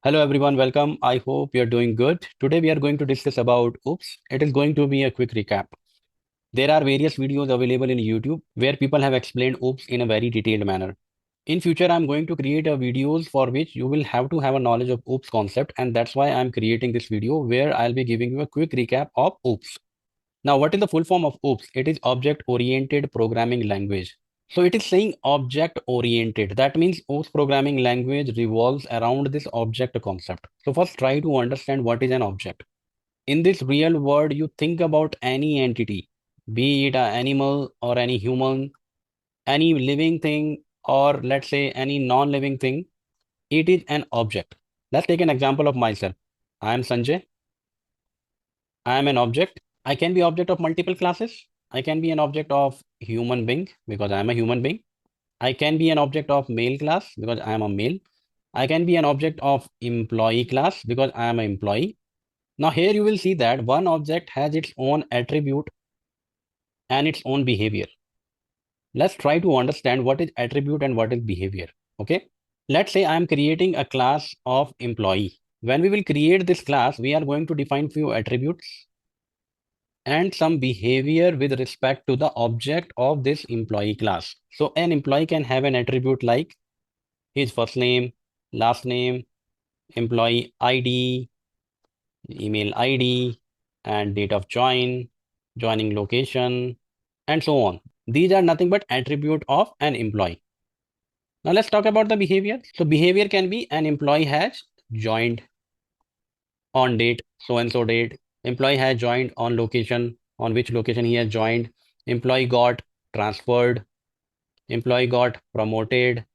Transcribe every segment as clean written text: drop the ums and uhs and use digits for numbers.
Hello everyone, welcome. I hope you're doing good. Today we are going to discuss about OOPS. It is going to be a quick recap. There are various videos available in YouTube where people have explained OOPS in a very detailed manner. In future, I'm going to create a videos for which you will have to have a knowledge of OOPS concept, and that's why I'm creating this video where I'll be giving you a quick recap of OOPS. Now, what is the full form of OOPS? It is Object-Oriented Programming Language. So it is saying object-oriented. That means OOPS programming language revolves around this object concept. So first try to understand what is an object. In this real world, you think about any entity, be it an animal or any human, any living thing, or let's say any non-living thing, it is an object. Let's take an example of myself. I am Sanjay. I am an object. I can be object of multiple classes. I can be an object of human being because I am a human being. I can be an object of male class because I am a male. I can be an object of employee class because I am an employee. Now here you will see that one object has its own attribute and its own behavior. Let's try to understand what is attribute and what is behavior. Okay. Let's say I am creating a class of employee. When we will create this class, we are going to define few attributes and some behavior with respect to the object of this employee class. So an employee can have an attribute like his first name, last name, employee ID, email ID, and date of joining location, and so on. These are nothing but attribute of an employee. Now let's talk about the behavior. So behavior can be an employee has joined on date, so and so date. Employee has joined on location, on which location he has joined. Employee got transferred. Employee got promoted,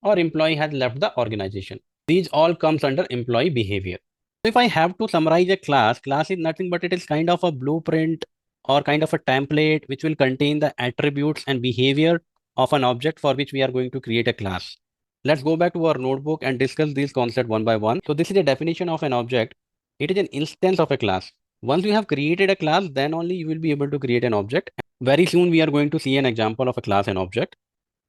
or employee has left the organization. These all comes under employee behavior. So if I have to summarize a class is nothing but it is kind of a blueprint or kind of a template which will contain the attributes and behavior of an object for which we are going to create a class. Let's go back to our notebook and discuss these concepts one by one. So this is a definition of an object. It is an instance of a class. Once you have created a class, then only you will be able to create an object. Very soon we are going to see an example of a class and object.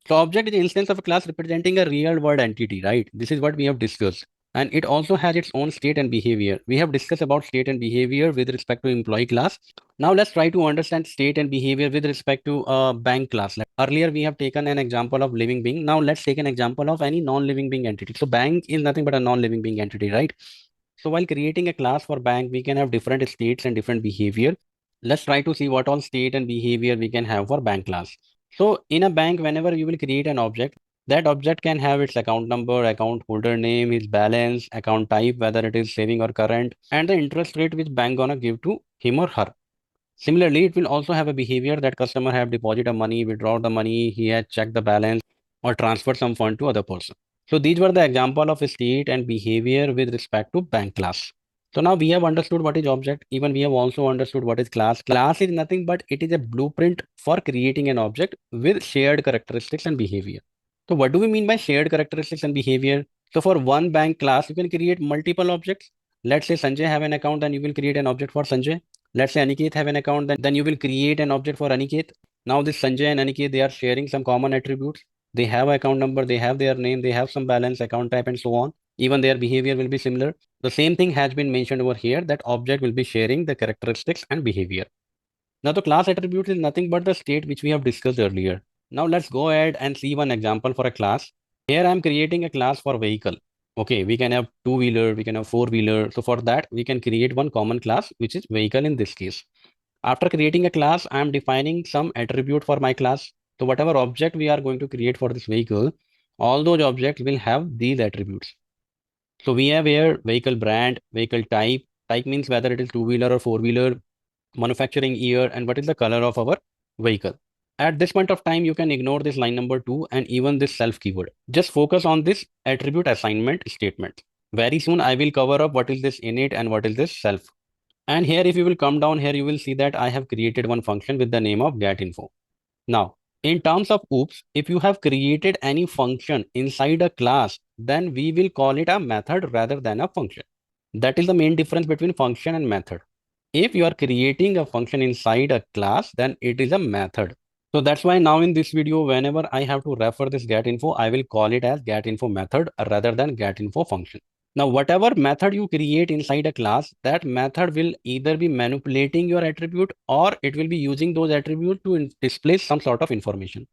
So object is an instance of a class representing a real world entity, right? This is what we have discussed. And it also has its own state and behavior. We have discussed about state and behavior with respect to employee class. Now let's try to understand state and behavior with respect to a bank class. Like earlier, we have taken an example of living being. Now let's take an example of any non-living being entity. So bank is nothing but a non-living being entity, right? So while creating a class for bank, we can have different states and different behavior. Let's try to see what all state and behavior we can have for bank class. So in a bank, whenever you will create an object, that object can have its account number, account holder name, his balance, account type, whether it is saving or current, and the interest rate which bank gonna give to him or her. Similarly, it will also have a behavior that customer have deposited money, withdraw the money, he has checked the balance or transferred some fund to other person. So these were the example of state and behavior with respect to bank class. So now we have understood what is object. Even we have also understood what is class. Class is nothing but it is a blueprint for creating an object with shared characteristics and behavior. So what do we mean by shared characteristics and behavior? So for one bank class, you can create multiple objects. Let's say Sanjay have an account, then you will create an object for Sanjay. Let's say Aniket have an account, then you will create an object for Aniket. Now this Sanjay and Aniket, they are sharing some common attributes. They have account number, they have their name, they have some balance, account type, and so on. Even their behavior will be similar. The same thing has been mentioned over here that object will be sharing the characteristics and behavior. Now the class attributes is nothing but the state which we have discussed earlier. Now let's go ahead and see one example for a class. Here I'm creating a class for vehicle. Okay, we can have two-wheeler, we can have four-wheeler. So for that, we can create one common class, which is vehicle in this case. After creating a class, I'm defining some attribute for my class. So whatever object we are going to create for this vehicle, all those objects will have these attributes. So we have here vehicle brand, vehicle type. Type means whether it is two-wheeler or four-wheeler, manufacturing year, and what is the color of our vehicle. At this point of time, you can ignore this line number 2 and even this self keyword. Just focus on this attribute assignment statement. Very soon, I will cover up what is this init and what is this self. And here, if you will come down here, you will see that I have created one function with the name of getInfo. Now, in terms of OOPS, if you have created any function inside a class, then we will call it a method rather than a function. That is the main difference between function and method. If you are creating a function inside a class, then it is a method. So that's why now in this video, whenever I have to refer this getInfo, I will call it as getInfo method rather than getInfo function. Now, whatever method you create inside a class, that method will either be manipulating your attribute or it will be using those attributes to display some sort of information.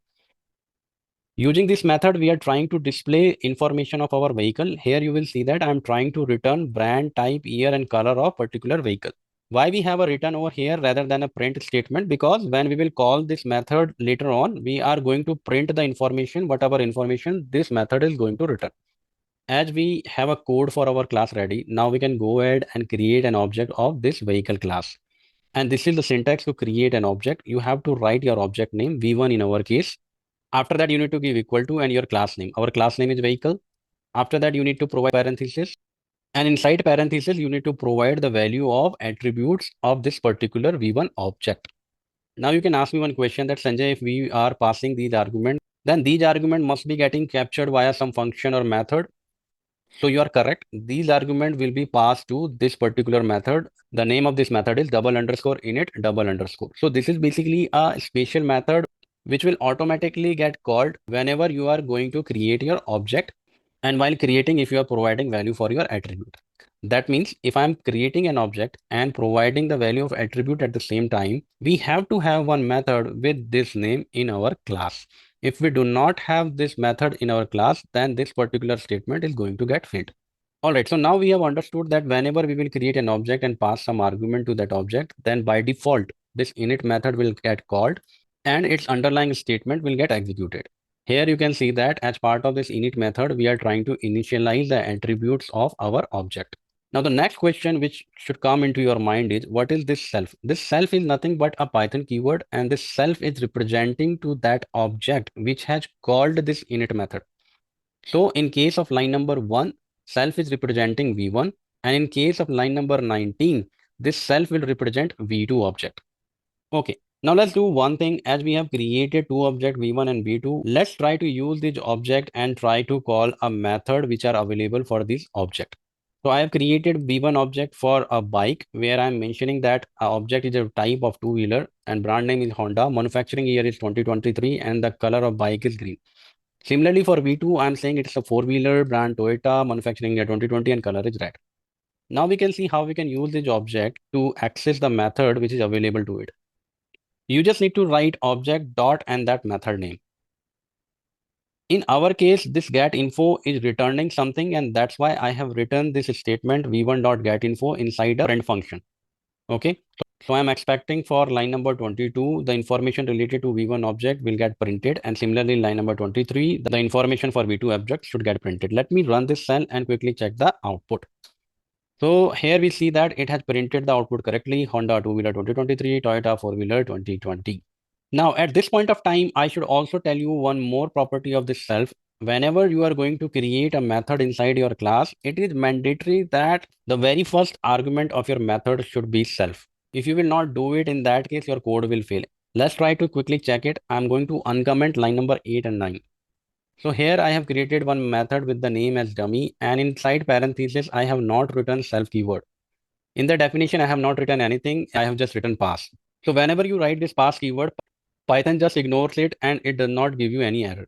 Using this method, we are trying to display information of our vehicle. Here you will see that I'm trying to return brand, type, year, and color of particular vehicle. Why we have a return over here rather than a print statement? Because when we will call this method later on, we are going to print the information, whatever information this method is going to return. As we have a code for our class ready, now we can go ahead and create an object of this vehicle class. And this is the syntax to create an object. You have to write your object name, V1 in our case. After that, you need to give equal to and your class name. Our class name is vehicle. After that, you need to provide parenthesis. And inside parenthesis, you need to provide the value of attributes of this particular V1 object. Now you can ask me one question that Sanjay, if we are passing these arguments, then these arguments must be getting captured via some function or method. So you are correct. These arguments will be passed to this particular method. The name of this method is double underscore init double underscore. So this is basically a special method which will automatically get called whenever you are going to create your object and while creating if you are providing value for your attribute. That means if I'm creating an object and providing the value of attribute at the same time, we have to have one method with this name in our class. If we do not have this method in our class, then this particular statement is going to get failed. All right, so now we have understood that whenever we will create an object and pass some argument to that object, then by default, this init method will get called and its underlying statement will get executed. Here you can see that as part of this init method, we are trying to initialize the attributes of our object. Now, the next question which should come into your mind is, what is this self? This self is nothing but a Python keyword, and this self is representing to that object which has called this init method. So in case of line number 1, self is representing V1, and in case of line number 19, this self will represent V2 object. Okay, now let's do one thing. As we have created two objects V1 and V2, let's try to use this object and try to call a method which are available for this object. So I have created V1 object for a bike where I'm mentioning that a object is a type of two-wheeler and brand name is Honda, manufacturing year is 2023 and the color of bike is green. Similarly for V2, I'm saying it's a four-wheeler brand Toyota, manufacturing year 2020 and color is red. Now we can see how we can use this object to access the method which is available to it. You just need to write object dot and that method name. In our case, this get info is returning something, and that's why I have written this statement v1 dot get info inside a print function. Okay, so I'm expecting for line number 22, the information related to v1 object will get printed, and similarly line number 23, the information for v2 object should get printed. Let me run this cell and quickly check the output. So here we see that it has printed the output correctly, Honda two-wheeler 2023, Toyota four-wheeler 2020. Now, at this point of time, I should also tell you one more property of this self. Whenever you are going to create a method inside your class, it is mandatory that the very first argument of your method should be self. If you will not do it, in that case, your code will fail. Let's try to quickly check it. I'm going to uncomment line number 8 and 9. So here I have created one method with the name as dummy, and inside parenthesis, I have not written self keyword. In the definition, I have not written anything. I have just written pass. So whenever you write this pass keyword, Python just ignores it and it does not give you any error.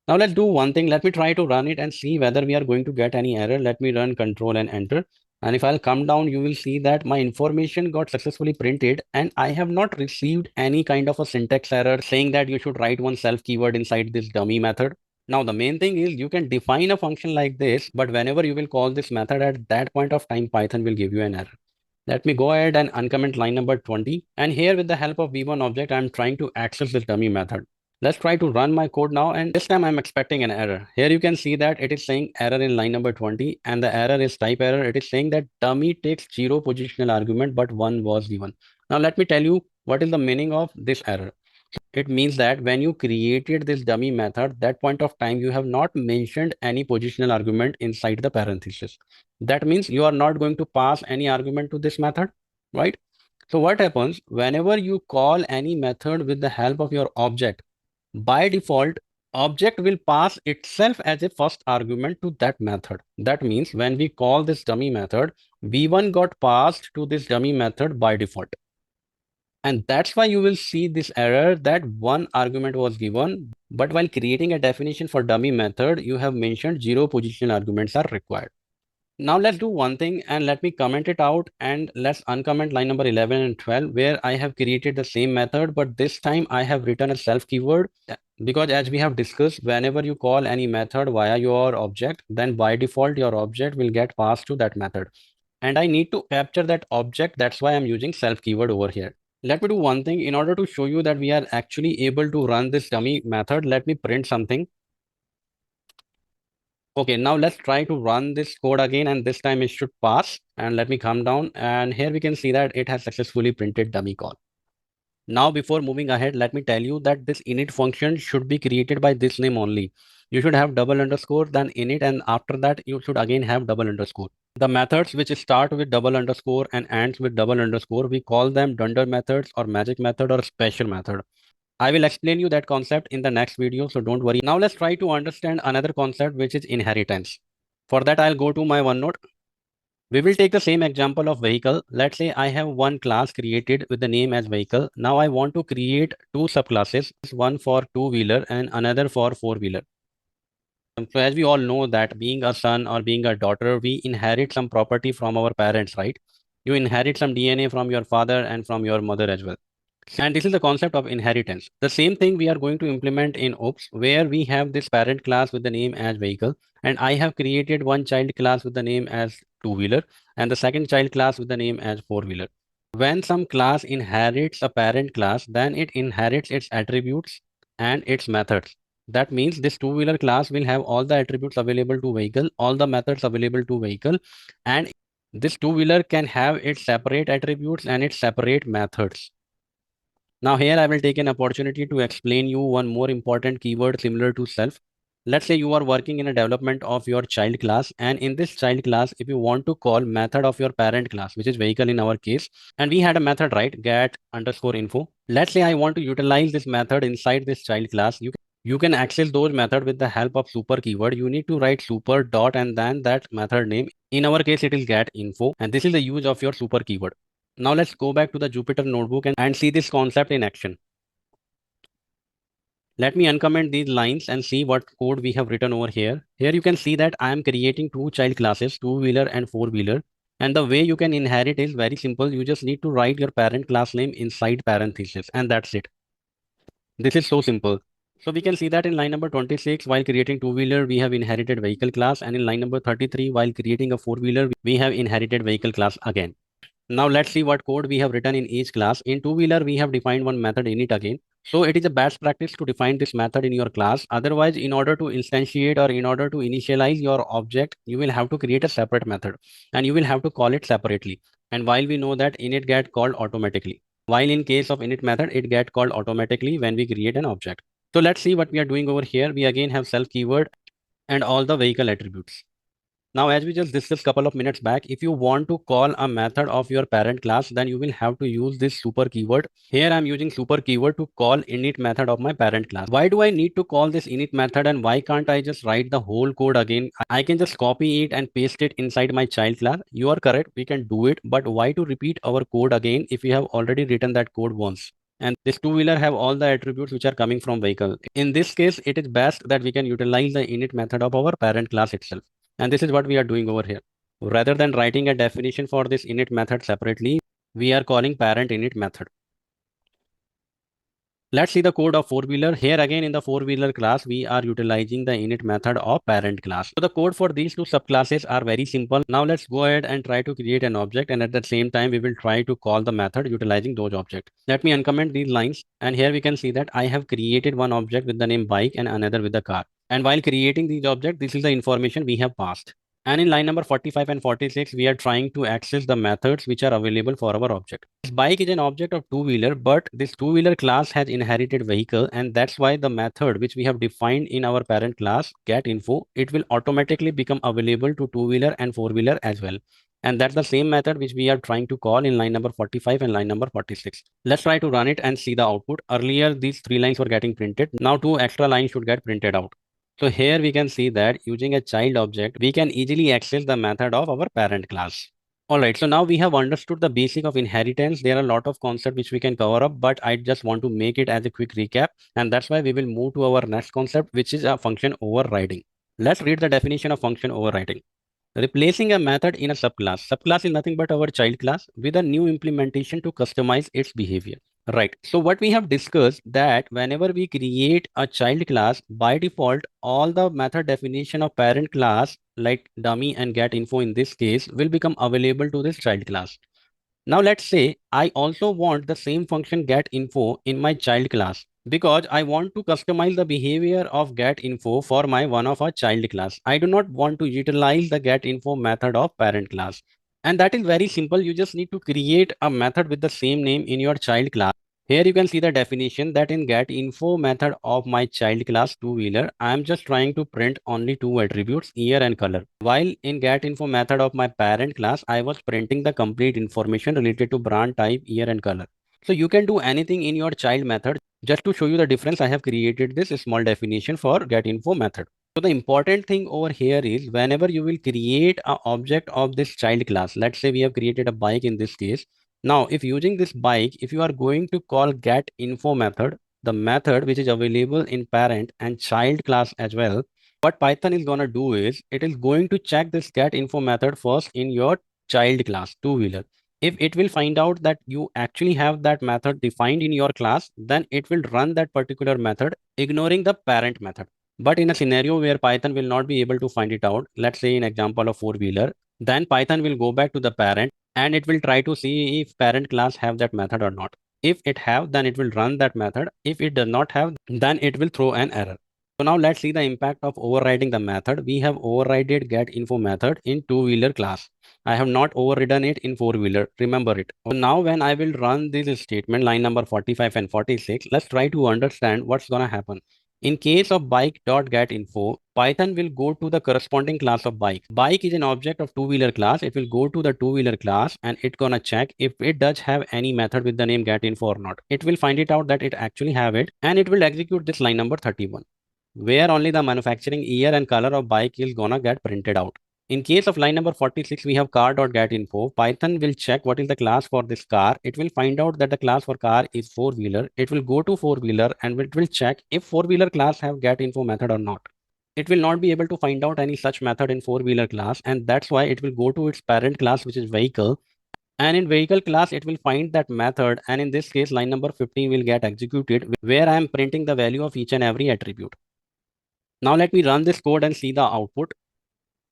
Now let's do one thing. Let me try to run it and see whether we are going to get any error. Let me run control and enter. And if I'll come down, you will see that my information got successfully printed and I have not received any kind of a syntax error saying that you should write one self keyword inside this dummy method. Now, the main thing is you can define a function like this, but whenever you will call this method at that point of time, Python will give you an error. Let me go ahead and uncomment line number 20. And here with the help of v1 object, I'm trying to access this dummy method. Let's try to run my code now. And this time I'm expecting an error. Here you can see that it is saying error in line number 20. And the error is type error. It is saying that dummy takes 0 positional argument, but 1 was given. Now let me tell you what is the meaning of this error. It means that when you created this dummy method, that point of time, you have not mentioned any positional argument inside the parenthesis. That means you are not going to pass any argument to this method, right? So what happens whenever you call any method with the help of your object, by default, object will pass itself as a first argument to that method. That means when we call this dummy method, v1 got passed to this dummy method by default. And that's why you will see this error that one argument was given, but while creating a definition for dummy method, you have mentioned 0 positional arguments are required. Now let's do one thing and let me comment it out and let's uncomment line number 11 and 12 where I have created the same method, but this time I have written a self keyword because as we have discussed, whenever you call any method via your object, then by default your object will get passed to that method. And I need to capture that object. That's why I'm using self keyword over here. Let me do one thing in order to show you that we are actually able to run this dummy method. Let me print something. Okay, now let's try to run this code again and this time it should pass. And let me come down and here we can see that it has successfully printed dummy call. Now before moving ahead, let me tell you that this init function should be created by this name only. You should have double underscore then init and after that you should again have double underscore. The methods which start with double underscore and ends with double underscore, we call them dunder methods or magic method or special method. I will explain you that concept in the next video, so don't worry. Now let's try to understand another concept which is inheritance. For that, I'll go to my OneNote. We will take the same example of vehicle. Let's say I have one class created with the name as vehicle. Now I want to create two subclasses, one for two-wheeler and another for four-wheeler. So as we all know that being a son or being a daughter, we inherit some property from our parents, right? You inherit some DNA from your father and from your mother as well. And this is the concept of inheritance. The same thing we are going to implement in OOPS, where we have this parent class with the name as vehicle, and I have created one child class with the name as two-wheeler, and the second child class with the name as four-wheeler. When some class inherits a parent class, then it inherits its attributes and its methods. That means this two-wheeler class will have all the attributes available to vehicle, all the methods available to vehicle, and this two-wheeler can have its separate attributes and its separate methods. Now here I will take an opportunity to explain you one more important keyword similar to self. Let's say you are working in a development of your child class, and in this child class, if you want to call method of your parent class, which is vehicle in our case, and we had a method, right? Get underscore info. Let's say I want to utilize this method inside this child class. You can access those method with the help of super keyword. You need to write super dot and then that method name. In our case, it is get info, and this is the use of your super keyword. Now let's go back to the Jupyter notebook and see this concept in action. Let me uncomment these lines and see what code we have written over here. Here you can see that I am creating two child classes, two-wheeler and four-wheeler. And the way you can inherit is very simple. You just need to write your parent class name inside parentheses and that's it. This is so simple. So we can see that in line number 26, while creating two-wheeler, we have inherited vehicle class. And in line number 33, while creating a four-wheeler, we have inherited vehicle class again. Now let's see what code we have written in each class. In two-wheeler, we have defined one method init again. So it is a best practice to define this method in your class. Otherwise, in order to instantiate or in order to initialize your object, you will have to create a separate method and you will have to call it separately. And while we know that init get called automatically, while in case of init method, it get called automatically when we create an object. So let's see what we are doing over here. We again have self keyword and all the vehicle attributes. Now, as we just discussed couple of minutes back, if you want to call a method of your parent class, then you will have to use this super keyword. Here I'm using super keyword to call init method of my parent class. Why do I need to call this init method and why can't I just write the whole code again? I can just copy it and paste it inside my child class. You are correct, we can do it, but why to repeat our code again if we have already written that code once? And this two-wheeler have all the attributes which are coming from vehicle. In this case, it is best that we can utilize the init method of our parent class itself. And this is what we are doing over here. Rather than writing a definition for this init method separately, we are calling parent init method. Let's see the code of four-wheeler. Here again in the four-wheeler class, we are utilizing the init method of parent class. So the code for these two subclasses are very simple. Now let's go ahead and try to create an object and at the same time, we will try to call the method utilizing those objects. Let me uncomment these lines and here we can see that I have created one object with the name bike and another with the car. And while creating these objects, this is the information we have passed. And in line number 45 and 46, we are trying to access the methods which are available for our object. This bike is an object of two-wheeler, but this two-wheeler class has inherited vehicle, and that's why the method which we have defined in our parent class, getInfo, it will automatically become available to two-wheeler and four-wheeler as well. And that's the same method which we are trying to call in line number 45 and line number 46. Let's try to run it and see the output. Earlier, these three lines were getting printed. Now two extra lines should get printed out. So here we can see that using a child object, we can easily access the method of our parent class. All right, so now we have understood the basic of inheritance. There are a lot of concepts which we can cover up, but I just want to make it as a quick recap. And that's why we will move to our next concept, which is a function overriding. Let's read the definition of function overriding. Replacing a method in a subclass. Subclass is nothing but our child class with a new implementation to customize its behavior. Right. So what we have discussed that whenever we create a child class, by default, all the method definition of parent class like dummy and get info in this case will become available to this child class. Now let's say I also want the same function get info in my child class because I want to customize the behavior of get info for my one of our child class. I do not want to utilize the get info method of parent class. And that is very simple. You just need to create a method with the same name in your child class. Here you can see the definition that in get info method of my child class two-wheeler, I am just trying to print only two attributes, year and color. While in get info method of my parent class, I was printing the complete information related to brand type, year and color. So you can do anything in your child method. Just to show you the difference, I have created this small definition for get info method. So the important thing over here is whenever you will create an object of this child class, let's say we have created a bike in this case. Now, if using this bike, if you are going to call get info method, the method which is available in parent and child class as well, what Python is going to do is it is going to check this get info method first in your child class two-wheeler. If it will find out that you actually have that method defined in your class, then it will run that particular method, ignoring the parent method. But in a scenario where Python will not be able to find it out, let's say in example of four-wheeler, then Python will go back to the parent and it will try to see if parent class have that method or not. If it have, then it will run that method. If it does not have, then it will throw an error. So now let's see the impact of overriding the method. We have overridden get info method in two-wheeler class. I have not overridden it in four-wheeler. Remember it. So now when I will run this statement, line number 45 and 46, let's try to understand what's going to happen. In case of bike.getInfo, Python will go to the corresponding class of bike. Bike is an object of two-wheeler class. It will go to the two-wheeler class and it's gonna check if it does have any method with the name getInfo or not. It will find it out that it actually have it and it will execute this line number 31 where only the manufacturing year and color of bike is gonna get printed out. In case of line number 46, we have car.getInfo. Python will check what is the class for this car. It will find out that the class for car is four-wheeler. It will go to four-wheeler and it will check if four-wheeler class have getInfo method or not. It will not be able to find out any such method in four-wheeler class, and that's why it will go to its parent class, which is vehicle. And in vehicle class, it will find that method. And in this case, line number 15 will get executed where I am printing the value of each and every attribute. Now let me run this code and see the output.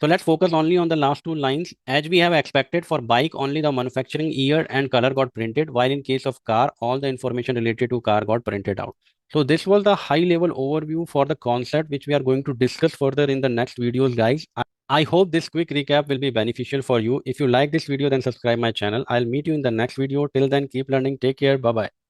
So let's focus only on the last two lines. As we have expected for bike, only the manufacturing year and color got printed, while in case of car, all the information related to car got printed out. So this was the high level overview for the concept, which we are going to discuss further in the next videos, guys. I hope this quick recap will be beneficial for you. If you like this video, then subscribe my channel. I'll meet you in the next video. Till then, keep learning. Take care. Bye-bye.